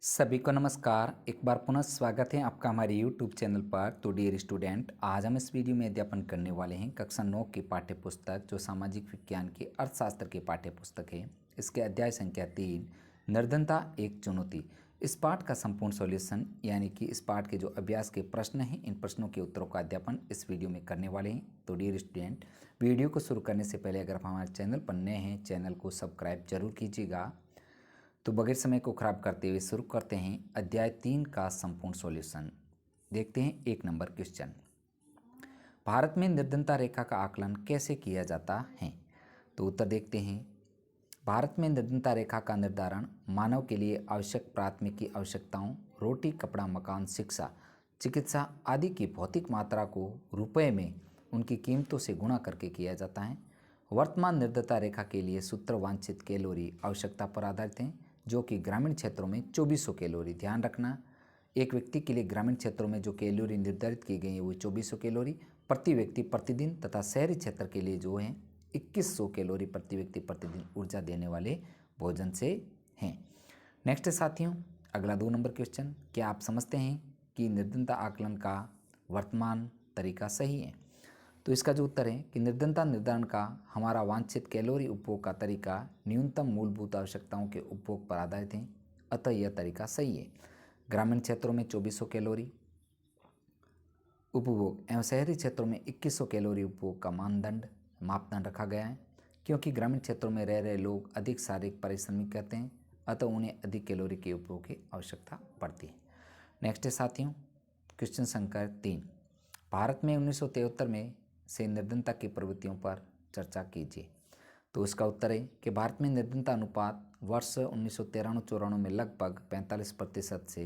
सभी को नमस्कार। एक बार पुनः स्वागत है आपका हमारे YouTube चैनल पर। तो डियर स्टूडेंट, आज हम इस वीडियो में अध्यापन करने वाले हैं कक्षा 9 की पाठ्य पुस्तक जो सामाजिक विज्ञान की अर्थशास्त्र की पाठ्य पुस्तक है। इसके अध्याय संख्या 3 निर्धनता एक चुनौती। इस पाठ का संपूर्ण सॉल्यूशन यानी कि इस पाठ के जो अभ्यास के प्रश्न हैं, इन प्रश्नों के उत्तरों का अध्यापन इस वीडियो में करने वाले हैं। तो डियर स्टूडेंट, वीडियो को शुरू करने से पहले अगर आप हमारे चैनल पर नए हैं, चैनल को सब्सक्राइब जरूर कीजिएगा। तो बगैर समय को खराब करते हुए शुरू करते हैं अध्याय 3 का संपूर्ण सॉल्यूशन। देखते हैं 1 नंबर क्वेश्चन। भारत में निर्धनता रेखा का आकलन कैसे किया जाता है? तो उत्तर देखते हैं। भारत में निर्धनता रेखा का निर्धारण मानव के लिए आवश्यक प्राथमिक आवश्यकताओं रोटी, कपड़ा, मकान, शिक्षा, चिकित्सा आदि की भौतिक मात्रा को रुपए में उनकी कीमतों से गुणा करके किया जाता है। वर्तमान निर्धनता रेखा के लिए सूत्र वांछित कैलोरी आवश्यकता पर आधारित हैं, जो कि ग्रामीण क्षेत्रों में 2400 कैलोरी। ध्यान रखना, एक व्यक्ति के लिए ग्रामीण क्षेत्रों में जो कैलोरी निर्धारित की गई है वो 2400 कैलोरी प्रति व्यक्ति प्रतिदिन, तथा शहरी क्षेत्र के लिए जो है 2100 कैलोरी प्रति व्यक्ति प्रतिदिन ऊर्जा देने वाले भोजन से हैं। नेक्स्ट साथियों, अगला 2 नंबर क्वेश्चन। क्या आप समझते हैं कि निर्धनता आकलन का वर्तमान तरीका सही है? तो इसका जो उत्तर है कि निर्धनता निर्धारण का हमारा वांछित कैलोरी उपभोग का तरीका न्यूनतम मूलभूत आवश्यकताओं के उपभोग पर आधारित है, अतः यह तरीका सही है। ग्रामीण क्षेत्रों में 2400 कैलोरी उपभोग एवं शहरी क्षेत्रों में 2100 कैलोरी उपभोग का मापदंड रखा गया है, क्योंकि ग्रामीण क्षेत्रों में रह रहे लोग अधिक शारीरिक परिश्रमी कहते हैं, अतः उन्हें अधिक कैलोरी के उपभोग की आवश्यकता पड़ती है। नेक्स्ट है साथियों क्वेश्चन संख्या 3। भारत में 1973 में से निर्धनता की प्रवृत्तियों पर चर्चा कीजिए। तो इसका उत्तर है कि भारत में निर्धनता अनुपात वर्ष 1993-94 में लगभग 45% से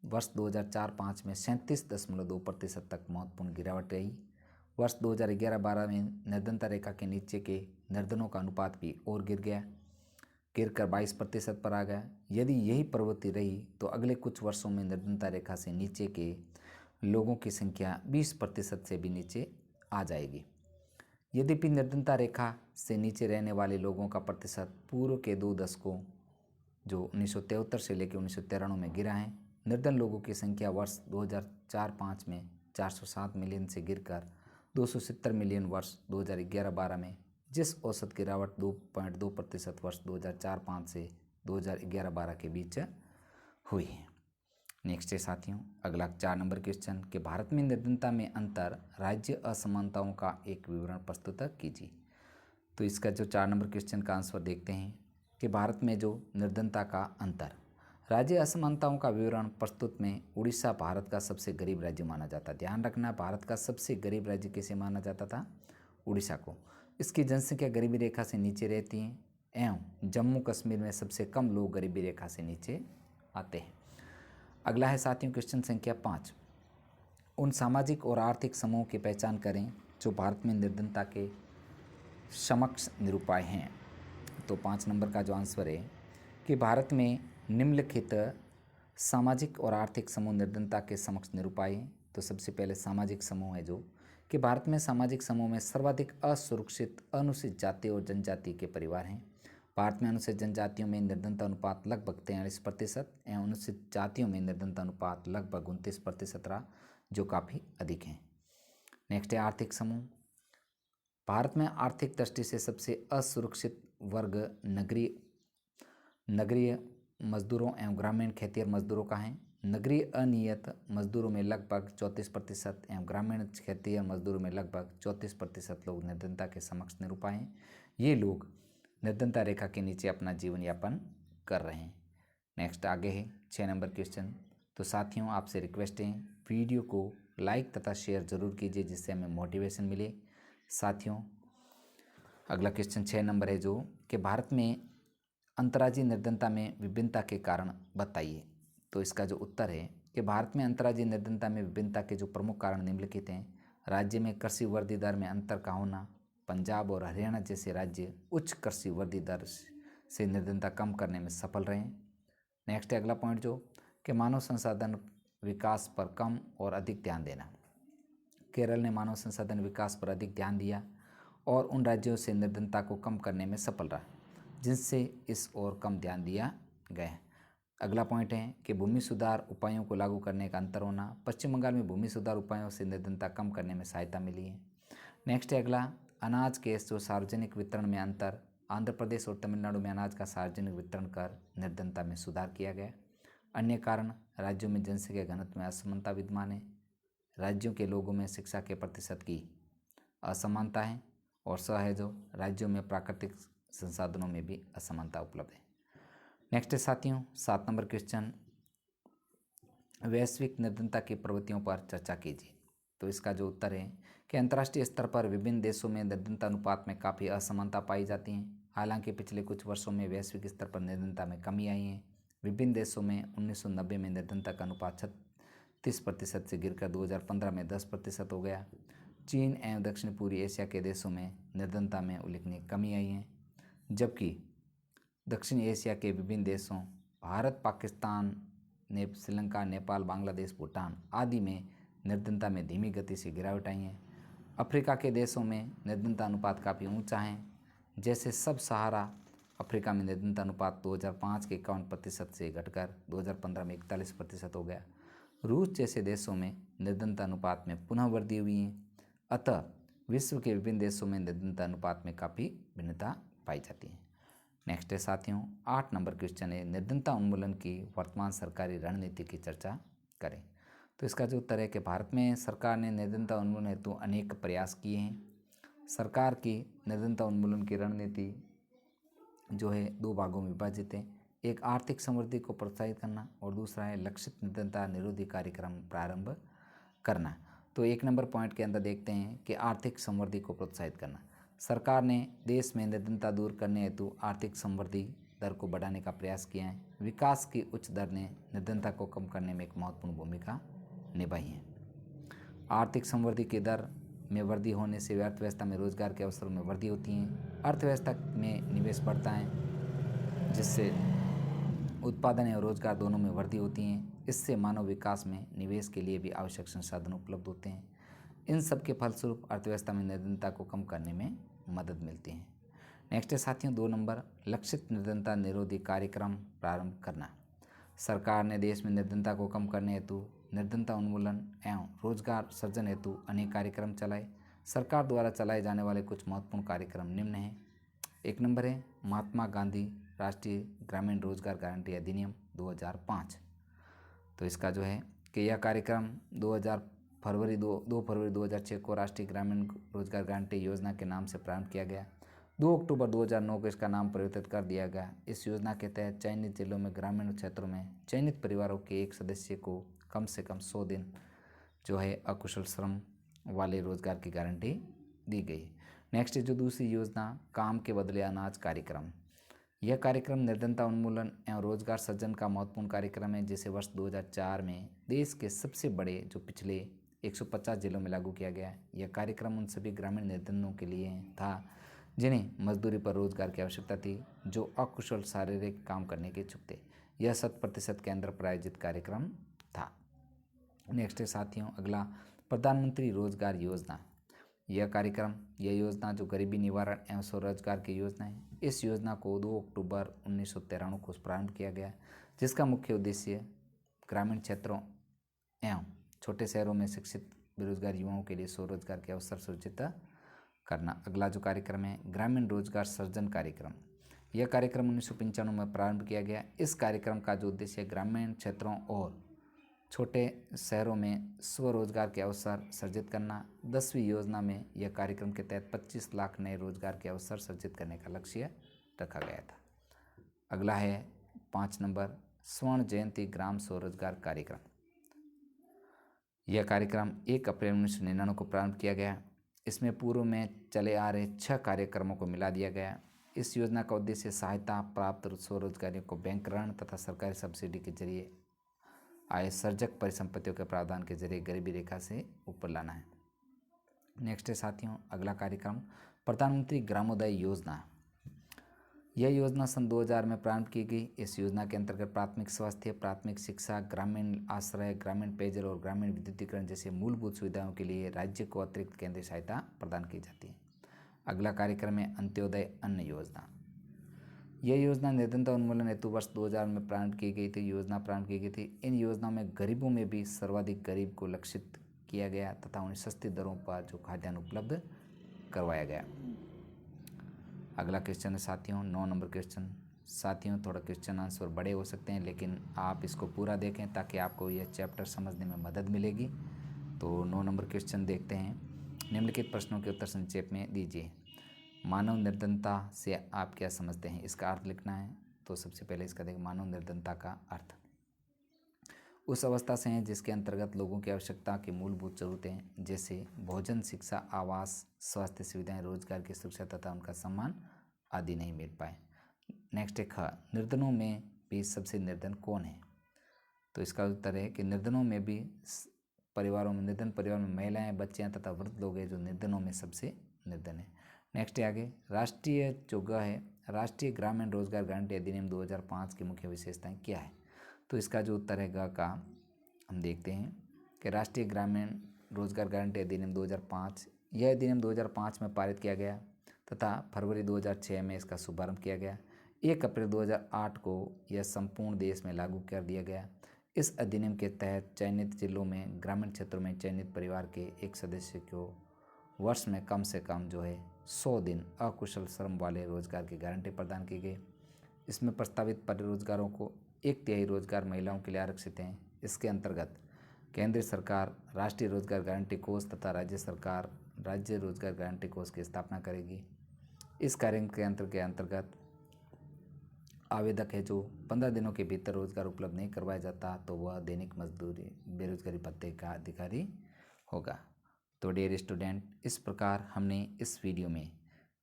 वर्ष 2004-05 में 37.2% तक महत्वपूर्ण गिरावट रही। वर्ष 2011-12 में निर्धनता रेखा के नीचे के निर्धनों का अनुपात भी और गिरकर 22% पर आ गया। यदि यही प्रवृत्ति रही तो अगले कुछ वर्षों में निर्धनता रेखा से नीचे के लोगों की संख्या 20% से भी नीचे आ जाएगी। यद्यपि निर्धनता रेखा से नीचे रहने वाले लोगों का प्रतिशत पूर्व के 2 दशकों जो 1973 से लेकर 1993 में गिरा है। निर्धन लोगों की संख्या वर्ष 2004-05 में 407 मिलियन से गिरकर 270 मिलियन वर्ष 2011-12 में, जिस औसत गिरावट 2.2% वर्ष 2004-05 से 2011-12 के बीच हुई है। नेक्स्ट है साथियों अगला 4 नंबर क्वेश्चन कि भारत में निर्धनता में अंतर राज्य असमानताओं का एक विवरण प्रस्तुत कीजिए। तो इसका जो 4 नंबर क्वेश्चन का आंसर देखते हैं कि भारत में जो निर्धनता का अंतर राज्य असमानताओं का विवरण प्रस्तुत में उड़ीसा भारत का सबसे गरीब राज्य माना जाता है। ध्यान रखना, भारत का सबसे गरीब राज्य किसे माना जाता था? उड़ीसा को। इसकी जनसंख्या गरीबी रेखा से नीचे रहती है एवं जम्मू कश्मीर में सबसे कम लोग गरीबी रेखा से नीचे आते हैं। अगला है साथियों क्वेश्चन संख्या 5। उन सामाजिक और आर्थिक समूहों की पहचान करें जो भारत में निर्धनता के समक्ष निरूपाय हैं। तो 5 नंबर का जो आंसर है कि भारत में निम्नलिखित सामाजिक और आर्थिक समूह निर्धनता के समक्ष निरूपाय हैं। तो सबसे पहले सामाजिक समूह है जो कि भारत में सामाजिक समूह में सर्वाधिक असुरक्षित अनुसूचित जाति और जनजाति के परिवार हैं। भारत में अनुसूचित जनजातियों में निर्धनता अनुपात लगभग 43% एवं अनुसूचित जातियों में निर्धनता अनुपात लगभग 29% रहा, जो काफ़ी अधिक है। नेक्स्ट है आर्थिक समूह। भारत में आर्थिक दृष्टि से सबसे असुरक्षित वर्ग नगरीय मजदूरों एवं ग्रामीण खेतिहर मजदूरों का है। नगरीय अनियत मजदूरों में लगभग 34% एवं ग्रामीण खेतिहर मजदूरों में लगभग 34% लोग निर्धनता के समक्ष निरूपाय हैं। ये लोग निर्धनता रेखा के नीचे अपना जीवन यापन कर रहे हैं। नेक्स्ट आगे है 6 नंबर क्वेश्चन। तो साथियों आपसे रिक्वेस्ट है वीडियो को लाइक तथा शेयर जरूर कीजिए, जिससे हमें मोटिवेशन मिले। साथियों अगला क्वेश्चन 6 नंबर है जो कि भारत में अंतर्राज्यीय निर्धनता में विभिन्नता के कारण बताइए। तो इसका जो उत्तर है कि भारत में अंतर्राज्यीय निर्धनता में विभिन्नता के जो प्रमुख कारण निम्नलिखित हैं। राज्य में कृषि वृद्धि दर में अंतर का होना। पंजाब और हरियाणा जैसे राज्य उच्च कृषि वृद्धि दर से निर्धनता कम करने में सफल रहे हैं। नेक्स्ट है अगला पॉइंट जो कि मानव संसाधन विकास पर कम और अधिक ध्यान देना। केरल ने मानव संसाधन विकास पर अधिक ध्यान दिया और उन राज्यों से निर्धनता को कम करने में सफल रहा जिनसे इस ओर कम ध्यान दिया गया है। अगला पॉइंट है कि भूमि सुधार उपायों को लागू करने का अंतर होना। पश्चिम बंगाल में भूमि सुधार उपायों से निर्धनता कम करने में सहायता मिली है। नेक्स्ट है अगला, अनाज के जो सार्वजनिक वितरण में अंतर। आंध्र प्रदेश और तमिलनाडु में अनाज का सार्वजनिक वितरण कर निर्धनता में सुधार किया गया। अन्य कारण, राज्यों में जनसंख्या घनत्व में असमानता विद्यमान है, राज्यों के लोगों में शिक्षा के प्रतिशत की असमानता है, और स है जो राज्यों में प्राकृतिक संसाधनों में भी असमानता उपलब्ध है। नेक्स्ट है साथियों 7 नंबर क्वेश्चन, वैश्विक निर्धनता की प्रवृत्तियों पर चर्चा कीजिए। तो इसका जो उत्तर है कि अंतर्राष्ट्रीय स्तर पर विभिन्न देशों में निर्धनता अनुपात में काफ़ी असमानता पाई जाती है। हालांकि पिछले कुछ वर्षों में वैश्विक स्तर पर निर्धनता में कमी आई है। विभिन्न देशों में 1990 में निर्धनता का अनुपात 36% से गिरकर 2015 में 10% हो गया। चीन एवं दक्षिण पूर्वी एशिया के देशों में निर्धनता में उल्लेखनीय कमी आई है, जबकि दक्षिण एशिया के विभिन्न देशों भारत, पाकिस्तान, श्रीलंका, नेपाल, बांग्लादेश, भूटान आदि में निर्धनता में धीमी गति से गिरावट आई है। अफ्रीका के देशों में निर्धनता अनुपात काफ़ी ऊंचा है, जैसे सब सहारा अफ्रीका में निर्धनता अनुपात 2005 के 51% से घटकर 2015 में 41% हो गया। रूस जैसे देशों में निर्धनता अनुपात में पुनः वृद्धि हुई है। अतः विश्व के विभिन्न देशों में निर्धनता अनुपात में काफ़ी भिन्नता पाई जाती है। नेक्स्ट है साथियों 8 नंबर क्वेश्चन है, निर्धनता उन्मूलन की वर्तमान सरकारी रणनीति की चर्चा करें। तो इसका जो उत्तर है कि भारत में सरकार ने निर्धनता उन्मूलन हेतु अनेक प्रयास किए हैं। सरकार की निर्धनता उन्मूलन की रणनीति जो है 2 भागों में विभाजित है। एक आर्थिक समृद्धि को प्रोत्साहित करना और दूसरा है लक्षित निर्धनता निरोधी कार्यक्रम प्रारंभ करना। तो 1 नंबर पॉइंट के अंदर देखते हैं कि आर्थिक समृद्धि को प्रोत्साहित करना। सरकार ने देश में निर्धनता दूर करने हेतु आर्थिक समृद्धि दर को बढ़ाने का प्रयास किया है। विकास की उच्च दर ने निर्धनता को कम करने में एक महत्वपूर्ण भूमिका निभाई है। आर्थिक समृद्धि की दर में वृद्धि होने से अर्थव्यवस्था में रोजगार के अवसरों में वृद्धि होती है, अर्थव्यवस्था में निवेश बढ़ता है, जिससे उत्पादन और रोजगार दोनों में वृद्धि होती है। इससे मानव विकास में निवेश के लिए भी आवश्यक संसाधन उपलब्ध होते हैं। इन सब के फलस्वरूप अर्थव्यवस्था में निर्धनता को कम करने में मदद मिलती है। नेक्स्ट है साथियों 2 नंबर, लक्षित निर्धनता निरोधी कार्यक्रम प्रारंभ करना। सरकार ने देश में निर्धनता को कम करने हेतु निर्धनता उन्मूलन एवं रोजगार सृजन हेतु अनेक कार्यक्रम चलाए। सरकार द्वारा चलाए जाने वाले कुछ महत्वपूर्ण कार्यक्रम निम्न हैं। 1 नंबर है महात्मा गांधी राष्ट्रीय ग्रामीण रोजगार गारंटी अधिनियम 2005। तो इसका जो है कि यह कार्यक्रम 2 फरवरी 2006 को राष्ट्रीय ग्रामीण रोजगार गारंटी योजना के नाम से प्रारंभ किया गया। 2 अक्टूबर 2009 को इसका नाम परिवर्तित कर दिया गया। इस योजना के तहत चयनित जिलों में ग्रामीण क्षेत्रों में चयनित परिवारों के एक सदस्य को कम से कम 100 दिन जो है अकुशल श्रम वाले रोजगार की गारंटी दी गई। नेक्स्ट जो दूसरी योजना काम के बदले अनाज कार्यक्रम। यह कार्यक्रम निर्धनता उन्मूलन एवं रोजगार सृजन का महत्वपूर्ण कार्यक्रम है, जिसे वर्ष 2004 में देश के सबसे बड़े जो पिछले 150 जिलों में लागू किया गया। यह कार्यक्रम उन सभी ग्रामीण निर्धनों के लिए था जिन्हें मजदूरी पर रोजगार की आवश्यकता थी, जो अकुशल शारीरिक काम करने के इच्छुक थे। यह 100% केंद्र प्रायोजित कार्यक्रम था। नेक्स्ट है साथियों अगला, प्रधानमंत्री रोजगार योजना। यह योजना जो गरीबी निवारण एवं स्वरोजगार की योजना है। इस योजना को 2 अक्टूबर 1993 को प्रारंभ किया गया, जिसका मुख्य उद्देश्य ग्रामीण क्षेत्रों एवं छोटे शहरों में शिक्षित बेरोजगार युवाओं के लिए स्वरोजगार के अवसर सृजित करना। अगला जो कार्यक्रम है ग्रामीण रोजगार सृजन कार्यक्रम। यह कार्यक्रम 1995 में प्रारंभ किया गया। इस कार्यक्रम का जो उद्देश्य ग्रामीण क्षेत्रों और छोटे शहरों में स्वरोजगार के अवसर सृजित करना। 10वीं योजना में यह कार्यक्रम के तहत 25 लाख नए रोजगार के अवसर सृजित करने का लक्ष्य रखा गया था। अगला है 5 नंबर, स्वर्ण जयंती ग्राम स्वरोजगार कार्यक्रम। यह कार्यक्रम 1 अप्रैल 1999 को प्रारंभ किया गया। इसमें पूर्व में चले आ रहे 6 कार्यक्रमों को मिला दिया गया। इस योजना का उद्देश्य सहायता प्राप्त स्वरोजगारियों को बैंक ऋण तथा सरकारी सब्सिडी के जरिए आय सर्जक परिसंपत्तियों के प्रावधान के जरिए गरीबी रेखा से ऊपर लाना है। नेक्स्ट है साथियों अगला कार्यक्रम प्रधानमंत्री ग्रामोदय योजना। यह योजना सन 2000 में प्रारंभ की गई। इस योजना के अंतर्गत प्राथमिक स्वास्थ्य, प्राथमिक शिक्षा, ग्रामीण आश्रय, ग्रामीण पेयजल और ग्रामीण विद्युतीकरण जैसे मूलभूत सुविधाओं के लिए राज्य को अतिरिक्त केंद्रीय सहायता प्रदान की जाती है। अगला कार्यक्रम है अंत्योदय अन्न योजना। यह योजना निर्धनता उन्मूलन हेतु वर्ष 2000 में प्रारंभ की गई थी। योजना प्रारंभ की गई थी। इन योजनाओं में गरीबों में भी सर्वाधिक गरीब को लक्षित किया गया तथा उन्हें सस्ती दरों पर जो खाद्यान्न उपलब्ध करवाया गया। अगला क्वेश्चन है साथियों 9 नंबर क्वेश्चन। साथियों थोड़ा क्वेश्चन आंसर बड़े हो सकते हैं, लेकिन आप इसको पूरा देखें ताकि आपको यह चैप्टर समझने में मदद मिलेगी। तो 9 नंबर क्वेश्चन देखते हैं। निम्नलिखित प्रश्नों के उत्तर संक्षेप में दीजिए। मानव निर्धनता से आप क्या समझते हैं, इसका अर्थ लिखना है। तो सबसे पहले इसका देखें, मानव निर्धनता का अर्थ उस अवस्था से है जिसके अंतर्गत लोगों की आवश्यकता की मूलभूत जरूरतें जैसे भोजन, शिक्षा, आवास, स्वास्थ्य सुविधाएं, रोजगार की सुरक्षा तथा उनका सम्मान आदि नहीं मिल पाए। नेक्स्ट है ख, निर्धनों में भी सबसे निर्धन कौन है। तो इसका उत्तर है कि निर्धनों में भी निर्धन परिवारों में महिलाएं, बच्चियां तथा वृद्ध लोग हैं जो निर्धनों में सबसे निर्धन है। नेक्स्ट है आगे, राष्ट्रीय जो ग है, राष्ट्रीय ग्रामीण रोजगार गारंटी अधिनियम 2005 की मुख्य विशेषताएं क्या है। तो इसका जो उत्तर है ग का हम देखते हैं कि राष्ट्रीय ग्रामीण रोजगार गारंटी अधिनियम 2005, यह अधिनियम 2005 में पारित किया गया तथा फरवरी 2006 में इसका शुभारंभ किया गया। 1 अप्रैल 2008 को यह संपूर्ण देश में लागू कर दिया गया। इस अधिनियम के तहत चयनित जिलों में ग्रामीण क्षेत्रों में चयनित परिवार के एक सदस्य को वर्ष में कम से कम जो है 100 दिन अकुशल श्रम वाले रोजगार की गारंटी प्रदान की गई। इसमें प्रस्तावित रोजगारों को 1/3 रोजगार महिलाओं के लिए आरक्षित हैं। इसके अंतर्गत केंद्र सरकार राष्ट्रीय रोजगार गारंटी कोष तथा राज्य सरकार राज्य रोजगार गारंटी कोष की स्थापना करेगी। इस कार्यक्रम के अंतर्गत आवेदक है जो 15 दिनों के भीतर रोजगार उपलब्ध नहीं करवाया जाता तो वह दैनिक मजदूरी बेरोजगारी भत्ते का अधिकारी होगा। तो डियर स्टूडेंट, इस प्रकार हमने इस वीडियो में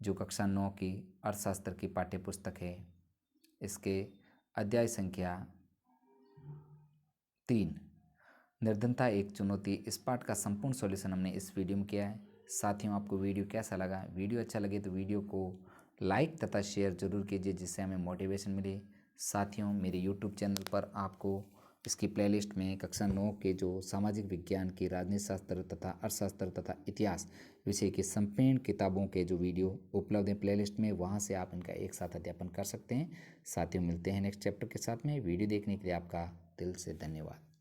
जो कक्षा 9 की अर्थशास्त्र की पाठ्य पुस्तक है, इसके अध्याय संख्या 3 निर्धनता एक चुनौती, इस पाठ का संपूर्ण सॉल्यूशन हमने इस वीडियो में किया है। साथियों, आपको वीडियो कैसा लगा? वीडियो अच्छा लगे तो वीडियो को लाइक तथा शेयर जरूर कीजिए जिससे हमें मोटिवेशन मिले। साथियों, मेरे यूट्यूब चैनल पर आपको इसकी प्लेलिस्ट में कक्षा 9 के जो सामाजिक विज्ञान की, राजनीति शास्त्र तथा अर्थशास्त्र तथा इतिहास विषय की संपूर्ण किताबों के जो वीडियो उपलब्ध हैं प्लेलिस्ट में, वहां से आप इनका एक साथ अध्यापन कर सकते हैं। साथियों, मिलते हैं नेक्स्ट चैप्टर के साथ में। वीडियो देखने के लिए आपका दिल से धन्यवाद।